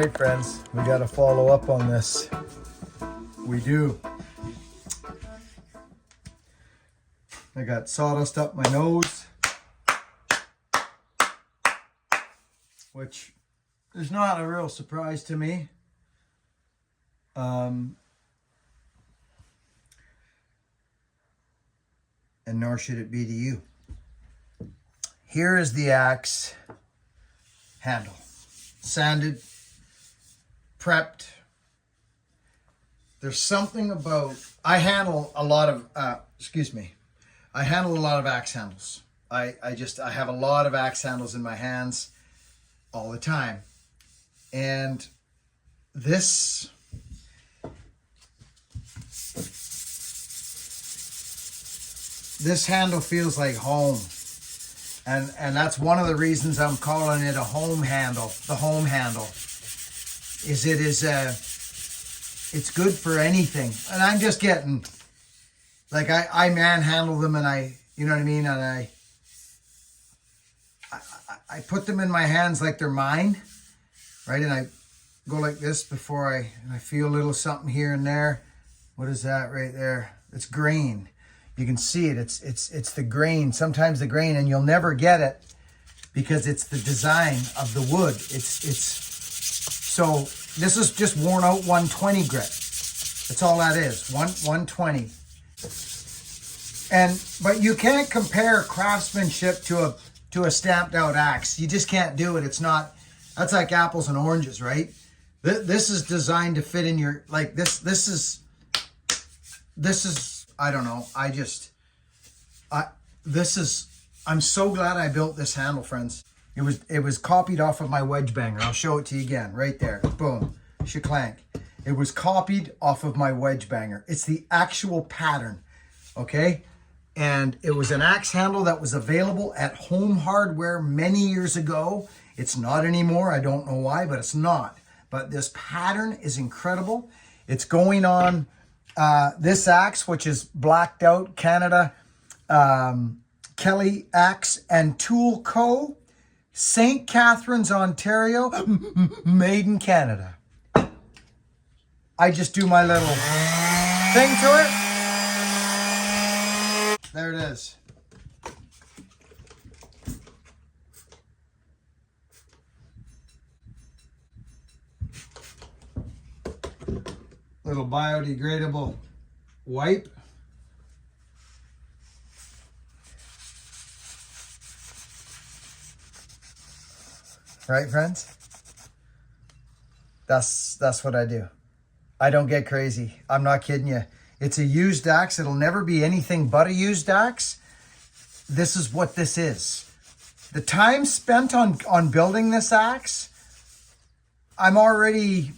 right, friends, we got to follow up on this. We do. I got sawdust up my nose, which is not a real surprise to me. And nor should it be to you. Here is the axe handle. Sanded, prepped. There's something about, I handle a lot of, I handle a lot of axe handles. I have a lot of axe handles in my hands all the time. And this handle feels like home. And that's one of the reasons I'm calling it a home handle. The home handle is it's good for anything. And I'm just getting, like I manhandle them, and you know what I mean? And I put them in my hands like they're mine, right? And I go like this before I feel a little something here and there. What is that right there? It's grain. You can see it. It's the grain. Sometimes the grain, and you'll never get it because it's the design of the wood. So this is just worn out 120 grit. That's all that is. 120. But you can't compare craftsmanship to a stamped out axe. You just can't do it. It's not. That's like apples and oranges, right? This is designed to fit in your, like this is. I don't know. I'm so glad I built this handle, friends. It was copied off of my wedge banger. I'll show it to you again, right there. Boom, shaklank. It was copied off of my wedge banger. It's the actual pattern, okay? And it was an axe handle that was available at Home Hardware many years ago. It's not anymore. I don't know why, but it's not. But this pattern is incredible. It's going on this axe, which is blacked out Canada, Kelly Axe and Tool Co., St. Catharines, Ontario, made in Canada. I just do my little thing to it. There it is. Little biodegradable wipe. Right, friends? That's what I do. I don't get crazy. I'm not kidding you. It's a used axe. It'll never be anything but a used axe. This is what this is. The time spent on building this axe, I'm already,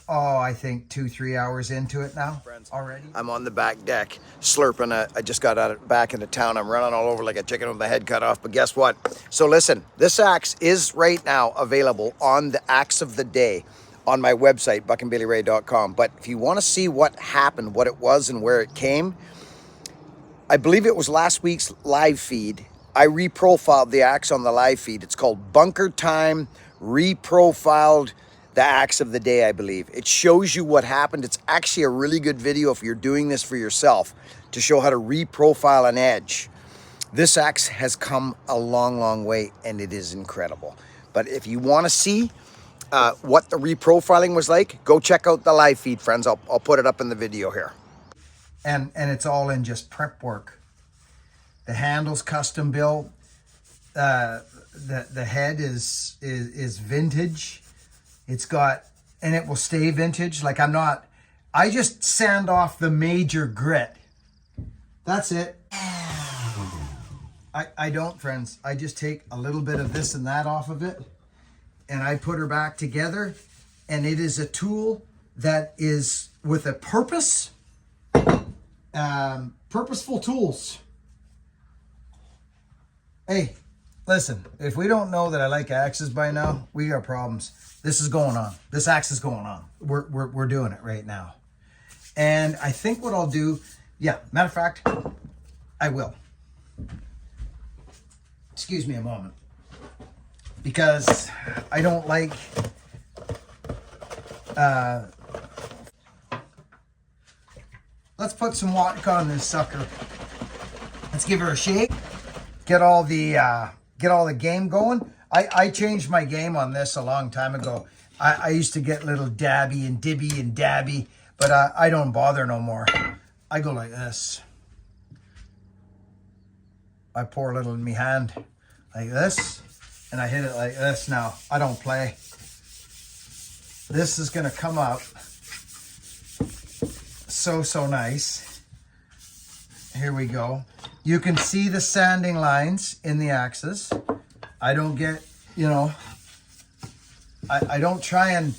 I think 2-3 hours into it now. Friends, already. I'm on the back deck slurping. I just got back into town. I'm running all over like a chicken with my head cut off. But guess what? So listen, this axe is right now available on the Axe of the Day on my website, buckandbaileyray.com. But if you want to see what happened, what it was and where it came, I believe it was last week's live feed. I reprofiled the axe on the live feed. It's called Bunker Time Reprofiled the Axe of the Day, I believe. It shows you what happened. It's actually a really good video if you're doing this for yourself to show how to reprofile an edge. This axe has come a long, long way, and it is incredible. But if you want to see what the reprofiling was like, go check out the live feed, friends. I'll put it up in the video here. And it's all in just prep work. The handle's custom built. The head is vintage. It's got, and it will stay vintage. Like I just sand off the major grit. That's it. I don't, friends. I just take a little bit of this and that off of it, and I put her back together, and it is a tool that is with a purpose, purposeful tools. Hey, listen, if we don't know that I like axes by now, we got problems. This is going on. This axe is going on. We're doing it right now. And I think what I'll do, yeah, matter of fact, I will. Excuse me a moment. Because I don't like Let's put some vodka on this sucker. Let's give her a shake. Get all the game going. I changed my game on this a long time ago. I used to get little dabby and dibby and dabby, but I don't bother no more. I go like this. I pour a little in my hand like this, and I hit it like this now. I don't play. This is gonna come up so nice. Here we go. You can see the sanding lines in the axes. I don't get, you know, I don't try and,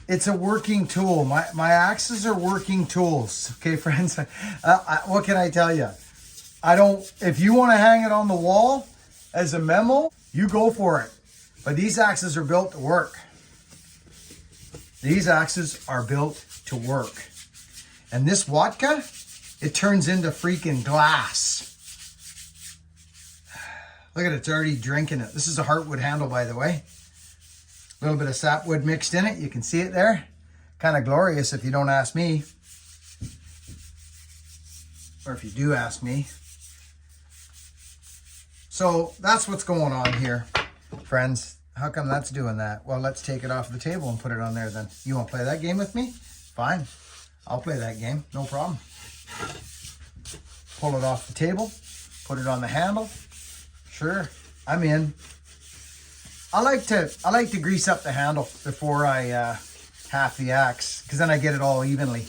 it's a working tool. My axes are working tools. Okay, friends, what can I tell you? If you want to hang it on the wall as a memo, you go for it. But these axes are built to work. These axes are built to work. And this vodka, it turns into freaking glass. Look at it, it's already drinking it. This is a heartwood handle, by the way. A little bit of sapwood mixed in it. You can see it there. Kind of glorious if you don't ask me. Or if you do ask me. So that's what's going on here, friends. How come that's doing that? Well, let's take it off the table and put it on there then. You want to play that game with me? Fine. I'll play that game. No problem. Pull it off the table. Put it on the handle. Sure. I'm in. I like to grease up the handle before I half the axe, because then I get it all evenly.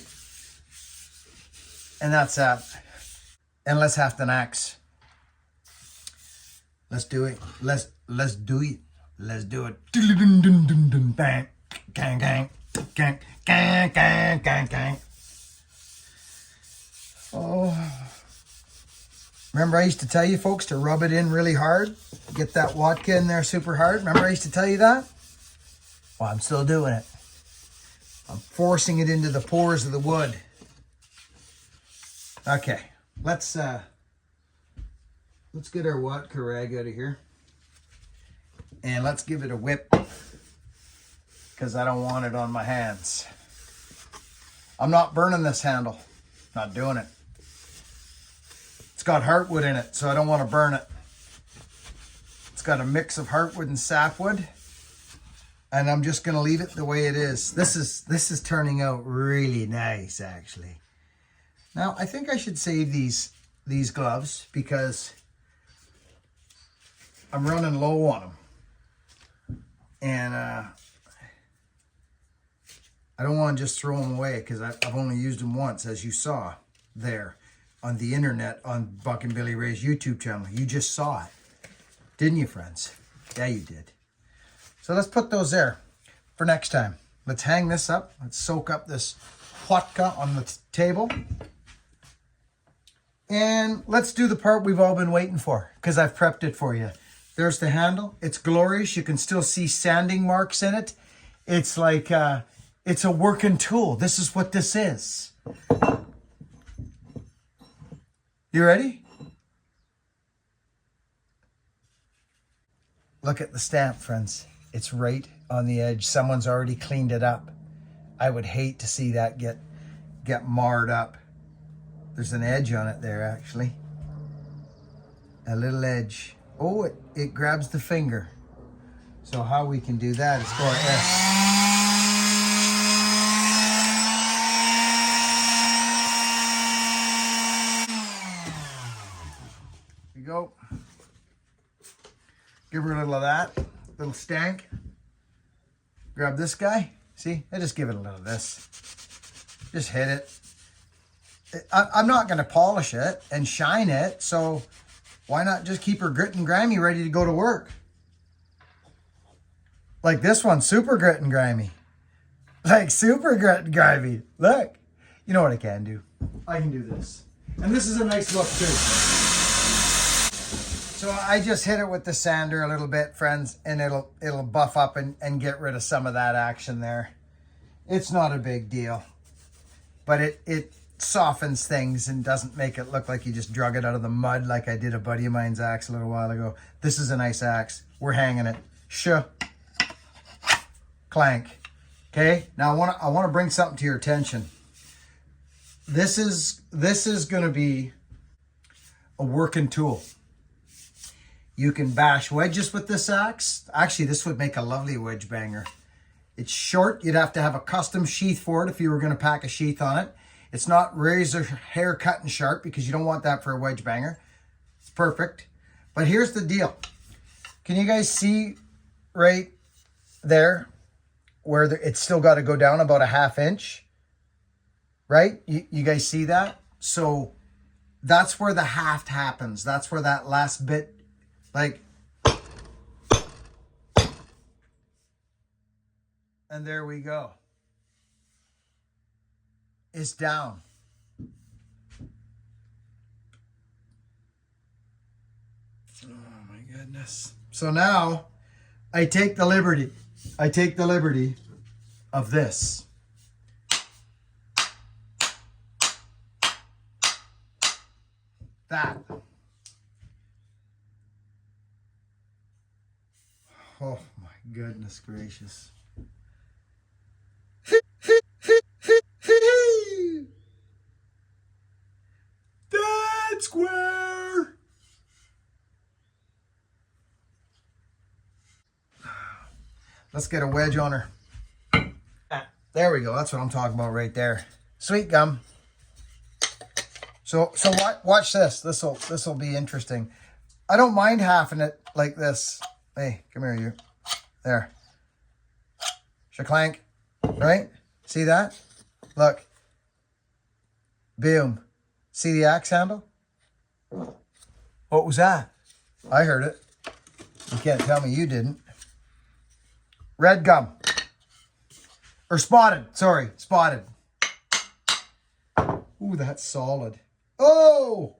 And that's that. And let's half the axe. Let's do it. Let's do it. Let's do it. Bang, gang, gang, gang, gang, gang, gang, gang. Oh. Remember I used to tell you folks to rub it in really hard? Get that vodka in there super hard. Remember I used to tell you that? Well, I'm still doing it. I'm forcing it into the pores of the wood. Okay, let's get our vodka rag out of here. And let's give it a whip, because I don't want it on my hands. I'm not burning this handle. Not doing it. It's got heartwood in it, so I don't want to burn it. It's got a mix of heartwood and sapwood, and I'm just going to leave it the way it is. This is turning out really nice, actually. Now, I think I should save these gloves because I'm running low on them. And I don't want to just throw them away, because I've only used them once, as you saw there on the internet on Buck and Billy Ray's YouTube channel. You just saw it, didn't you, friends? Yeah, you did. So let's put those there for next time. Let's hang this up. Let's soak up this vodka on the table. And let's do the part we've all been waiting for, because I've prepped it for you. There's the handle. It's glorious. You can still see sanding marks in it. It's like, it's a working tool. This is what this is. You ready? Look at the stamp, friends. It's right on the edge. Someone's already cleaned it up. I would hate to see that get marred up. There's an edge on it there, actually. A little edge. Oh, it grabs the finger. So how we can do that is go like this. Here we go. Give her a little of that, little stank. Grab this guy. See, I just give it a little of this. Just hit it. I'm not going to polish it and shine it, so why not just keep her grit and grimy ready to go to work? Like this one, super grit and grimy. Like super grit and grimy. Look, you know what I can do? I can do this. And this is a nice look too. So I just hit it with the sander a little bit, friends, and it'll buff up and get rid of some of that action there. It's not a big deal, but it softens things and doesn't make it look like you just drug it out of the mud like I did a buddy of mine's axe a little while ago. This is a nice axe. We're hanging it. Clank. Okay, now I want to bring something to your attention. This is going to be a working tool. You can bash wedges with this axe. Actually, this would make a lovely wedge banger. It's short. You'd have to have a custom sheath for it if you were going to pack a sheath on it. It's not razor hair cut and sharp because you don't want that for a wedge banger. It's perfect. But here's the deal. Can you guys see right there where it's still got to go down about a 1/2 inch? Right? You guys see that? So that's where the haft happens. That's where that last bit, like, and there we go. It's down. Oh my goodness. So now I take the liberty of this. That. Oh my goodness gracious. Dead square. Let's get a wedge on her. There we go. That's what I'm talking about right there. Sweet gum. So watch this. This'll be interesting. I don't mind halving it like this. Hey, come here, you. There. Shaclank. Right? See that? Look. Boom. See the axe handle? What was that? I heard it. You can't tell me you didn't. Red gum. Or spotted. Sorry, spotted. Ooh, that's solid. Oh!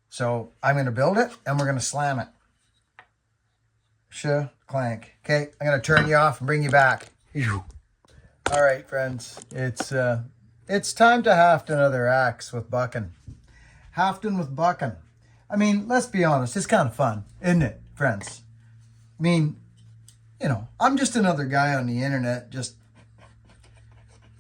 So I'm going to build it and we're going to slam it. Clank. Okay, I'm going to turn you off and bring you back. All right, friends. It's time to haft another axe with bucking. Hafting with bucking. I mean, let's be honest. It's kind of fun, isn't it, friends? I mean, you know, I'm just another guy on the internet, just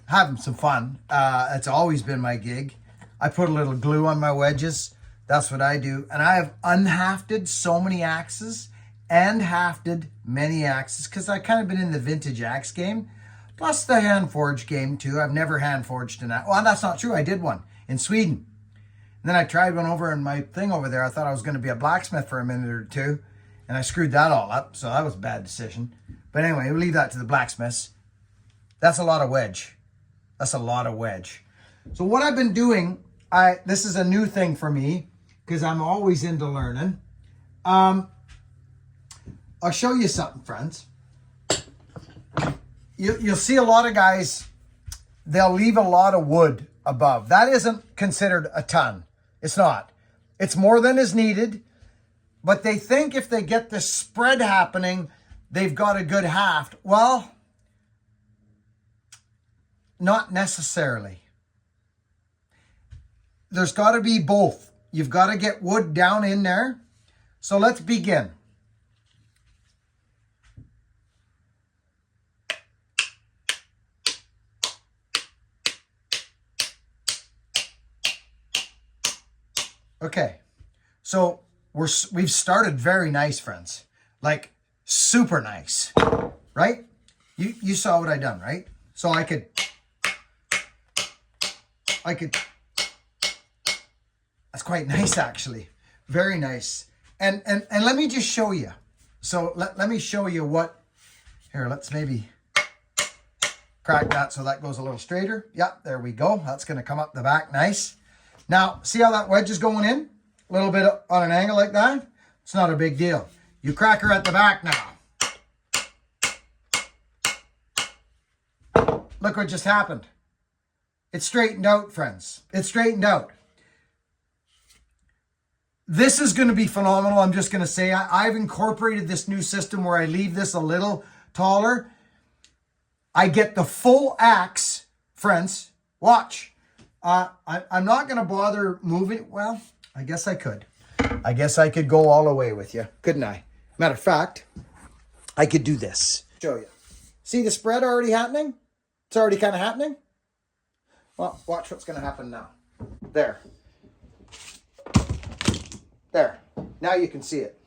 having some fun. It's always been my gig. I put a little glue on my wedges. That's what I do. And I have unhafted so many axes and hafted many axes because I've kind of been in the vintage axe game. Plus the hand forge game too. I've never hand forged an axe. Well, that's not true. I did one in Sweden. And then I tried one over in my thing over there. I thought I was going to be a blacksmith for a minute or two. And I screwed that all up. So that was a bad decision. But anyway, we'll leave that to the blacksmiths. That's a lot of wedge. That's a lot of wedge. So what I've been doing, this is a new thing for me because I'm always into learning. I'll show you something, friends. You'll see a lot of guys, they'll leave a lot of wood above. That isn't considered a ton. It's not. It's more than is needed. But they think if they get this spread happening, they've got a good haft. Well, not necessarily. There's got to be both. You've got to get wood down in there. So let's begin. Okay, so we've started very nice, friends. Like super nice, right? You saw what I done, right? So I could. That's quite nice, actually. Very nice. And let me just show you. So let me show you what. Here, let's maybe crack that so that goes a little straighter. Yep, there we go. That's going to come up the back nice. Now, see how that wedge is going in? A little bit on an angle like that? It's not a big deal. You crack her at the back now. Look what just happened. It's straightened out, friends. It's straightened out. This is going to be phenomenal. I'm just going to say I've incorporated this new system where I leave this a little taller. I get the full axe, friends. Watch. I'm not going to bother moving. Well, I guess I could. I guess I could go all the way with you, couldn't I? Matter of fact, I could do this. Show you. See the spread already happening? It's already kind of happening. Well, watch what's going to happen now. There. There. Now you can see it.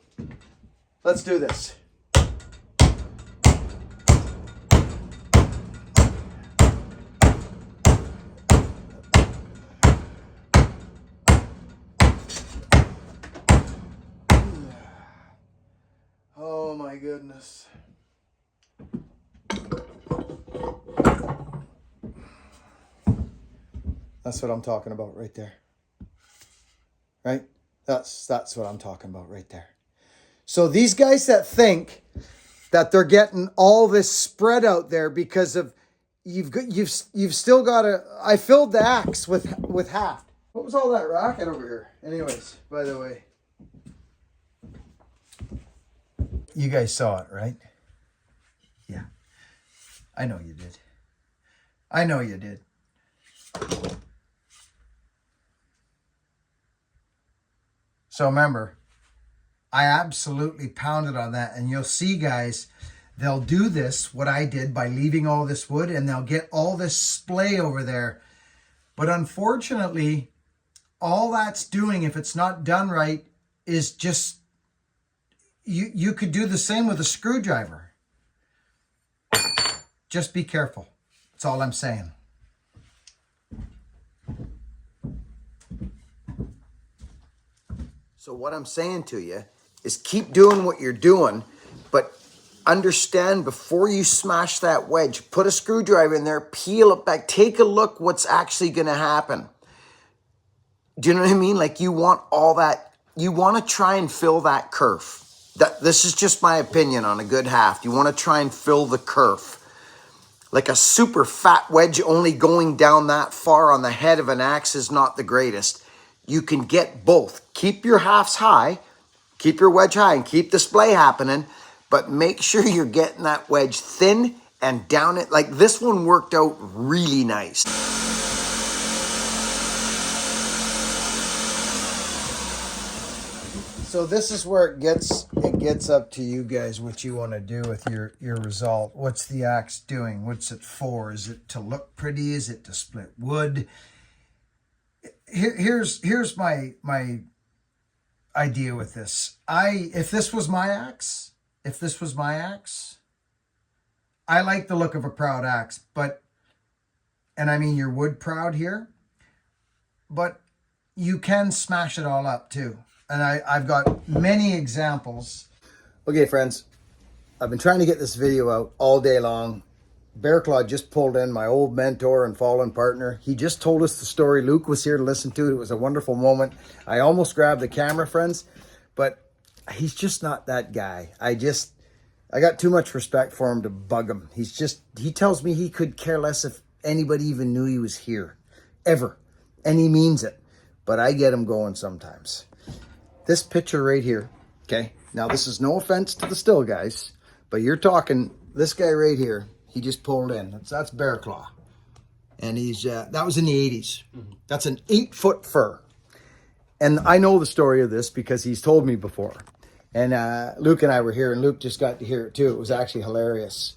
Let's do this. Oh my goodness. That's what I'm talking about right there. Right? That's what I'm talking about right there. So these guys that think that they're getting all this spread out there because of you've still got to. I filled the axe with half. What was all that racket over here? Anyways, by the way, you guys saw it, right? Yeah, I know you did. I know you did. So remember, I absolutely pounded on that. And you'll see, guys, they'll do this, what I did, by leaving all this wood, and they'll get all this splay over there. But unfortunately, all that's doing, if it's not done right, is just, you could do the same with a screwdriver. Just be careful. That's all I'm saying. So what I'm saying to you is keep doing what you're doing, but understand before you smash that wedge, put a screwdriver in there, peel it back, take a look what's actually going to happen. Do you know what I mean? Like you want all that, you want to try and fill that kerf. This is just my opinion on a good haft. You want to try and fill the kerf. Like a super fat wedge only going down that far on the head of an axe is not the greatest. You can get both. Keep your halves high, keep your wedge high, and keep the splay happening, but make sure you're getting that wedge thin and down it. Like this one worked out really nice. So this is where it gets up to you guys what you want to do with your result. What's the axe doing? What's it for? Is it to look pretty? Is it to split wood? Here's my idea with this. If this was my axe, I like the look of a proud axe, and I mean you're wood proud here, but you can smash it all up too. And I've got many examples. Okay, friends, I've been trying to get this video out all day long. Bear Claw just pulled in, my old mentor and fallen partner. He just told us the story. Luke was here to listen to it. It was a wonderful moment. I almost grabbed the camera, friends, but he's just not that guy. I got too much respect for him to bug him. He tells me he could care less if anybody even knew he was here, ever. And he means it, but I get him going sometimes. This picture right here, okay? Now, this is no offense to the still guys, but you're talking, this guy right here, he just pulled in. That's Bear Claw. And he's, that was in the 80s. Mm-hmm. That's an 8-foot fur. And I know the story of this because he's told me before. And Luke and I were here, and Luke just got to hear it too. It was actually hilarious.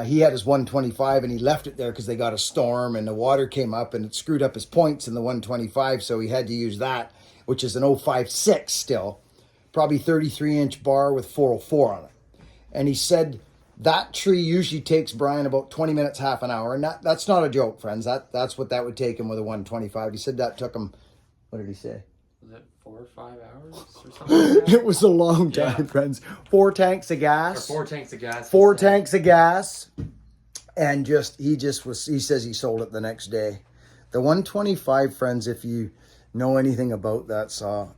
He had his 125, and he left it there because they got a storm, and the water came up, and it screwed up his points in the 125, so he had to use that, which is an 056 still. Probably 33-inch bar with 404 on it. And he said that tree usually takes Brian about 20 minutes, half an hour. And that's not a joke, friends. That's what that would take him with a 125. He said that took him, what did he say? Was it 4 or 5 hours or something like that? It was a long time, friends. 4 tanks of gas. Or 4 tanks of gas. 4 tanks of gas. And he says he sold it the next day. The 125, friends, if you know anything about that saw,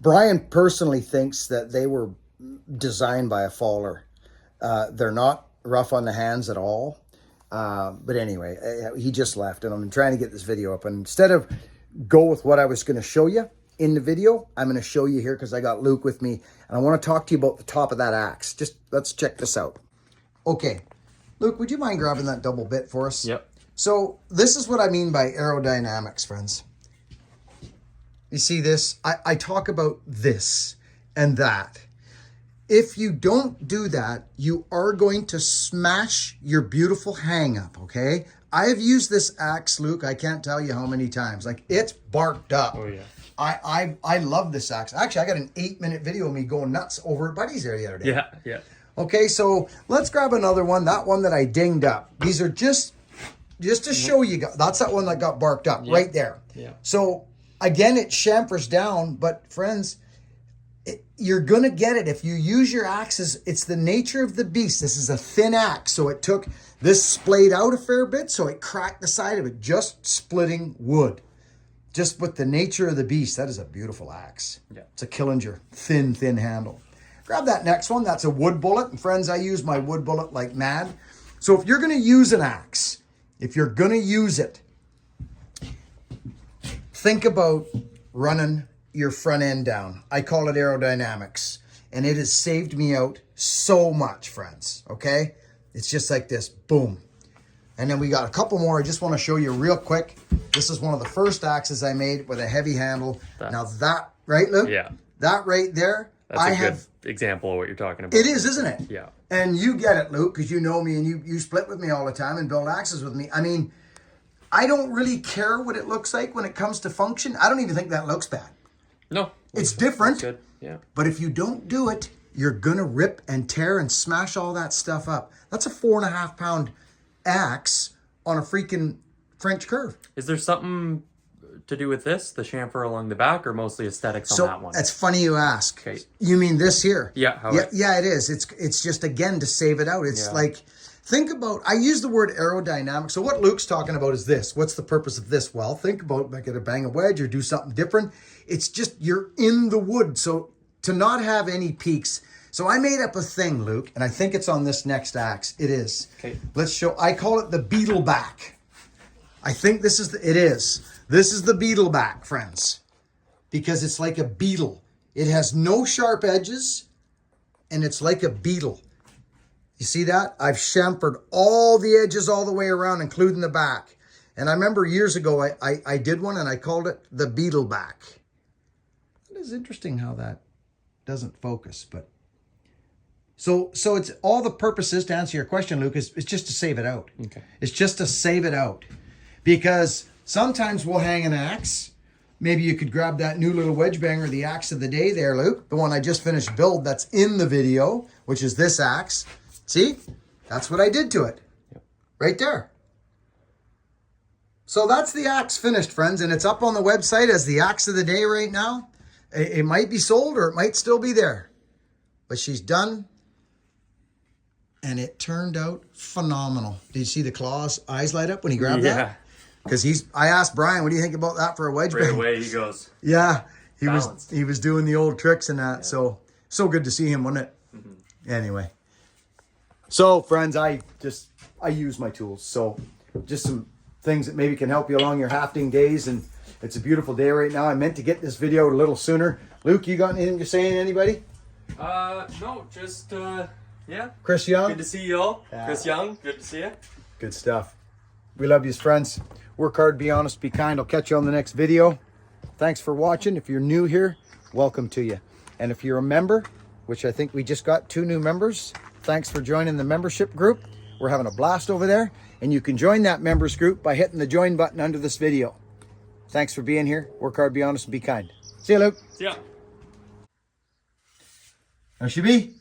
Brian personally thinks that they were designed by a faller. They're not rough on the hands at all. But anyway, he just left, and I'm trying to get this video up. And instead of go with what I was going to show you in the video, I'm going to show you here because I got Luke with me, and I want to talk to you about the top of that axe. Just let's check this out. Okay, Luke, would you mind grabbing that double bit for us? Yep. So this is what I mean by aerodynamics, friends. You see this? I talk about this and that. if you don't do that, you are going to smash your beautiful hang up, okay? I have used this axe, Luke, I can't tell you how many times. Like, it's barked up. Oh, yeah. I love this axe. Actually, I got an 8-minute video of me going nuts over at Buddy's there the other day. Yeah, yeah. Okay, so let's grab another one. That one that I dinged up. These are just to show you. That's that one that got barked up right there. Yeah. So, again, it chamfers down, but friends, you're going to get it. If you use your axes, it's the nature of the beast. This is a thin axe, so it took this splayed out a fair bit, so it cracked the side of it, just splitting wood. Just with the nature of the beast, that is a beautiful axe. Yeah. It's a Killinger, thin handle. Grab that next one. That's a wood bullet. And friends, I use my wood bullet like mad. So if you're going to use an axe, if you're going to use it, think about running your front end down. I call it aerodynamics. And it has saved me out so much, friends. Okay? It's just like this. Boom. And then we got a couple more. I just want to show you real quick. This is one of the first axes I made with a heavy handle. Now that, right, Luke? Yeah. That right there. That's a good example of what you're talking about. It is, isn't it? Yeah. And you get it, Luke, because you know me and you split with me all the time and build axes with me. I mean, I don't really care what it looks like when it comes to function. I don't even think that looks bad. No. It's different. Good. Yeah. But if you don't do it, you're going to rip and tear and smash all that stuff up. That's a 4.5 pound axe on a freaking French curve. Is there something to do with this, the chamfer along the back, or mostly aesthetics on that one? It's funny you ask. Okay. You mean this here? Yeah. Yeah, it is. It's just, again, to save it out. It's like, think about, I use the word aerodynamic. So what Luke's talking about is this. What's the purpose of this? Well, think about, like, either bang a wedge or do something different. It's just, you're in the wood. So to not have any peaks. So I made up a thing, Luke, and I think it's on this next axe. It is. Okay. Let's show, I call it the beetle back. I think this is, it is. This is the beetle back, friends, because it's like a beetle. It has no sharp edges, and it's like a beetle. You see that? I've chamfered all the edges all the way around, including the back. And I remember years ago, I did one, and I called it the beetle back. It is interesting how that doesn't focus, but... So it's all the purposes, to answer your question, Luke, is just to save it out. Okay. It's just to save it out. Because sometimes we'll hang an axe. Maybe you could grab that new little wedge banger, the axe of the day there, Luke. The one I just finished build that's in the video, which is this axe. See? That's what I did to it. Yep. Right there. So that's the axe finished, friends. And it's up on the website as the axe of the day right now. It might be sold or it might still be there. But she's done. And it turned out phenomenal. Did you see the claws eyes light up when he grabbed that? Because I asked Brian, what do you think about that for a wedge Right bang? away he goes. Yeah, he balanced. was doing the old tricks and that. Yeah. So good to see him, wasn't it? Mm-hmm. Anyway. So friends, I use my tools. So just some things that maybe can help you along your hafting days. And it's a beautiful day right now. I meant to get this video a little sooner. Luke, you got anything to say? Anybody? No, just yeah. Chris Young. Good to see you all. Chris Young, good to see you. Good stuff. We love you as friends. Work hard, be honest, be kind. I'll catch you on the next video. Thanks for watching. If you're new here, welcome to you. And if you're a member, which I think we just got 2 new members, thanks for joining the membership group. We're having a blast over there. And you can join that members group by hitting the join button under this video. Thanks for being here. Work hard, be honest, and be kind. See you, Luke. See ya. There she be.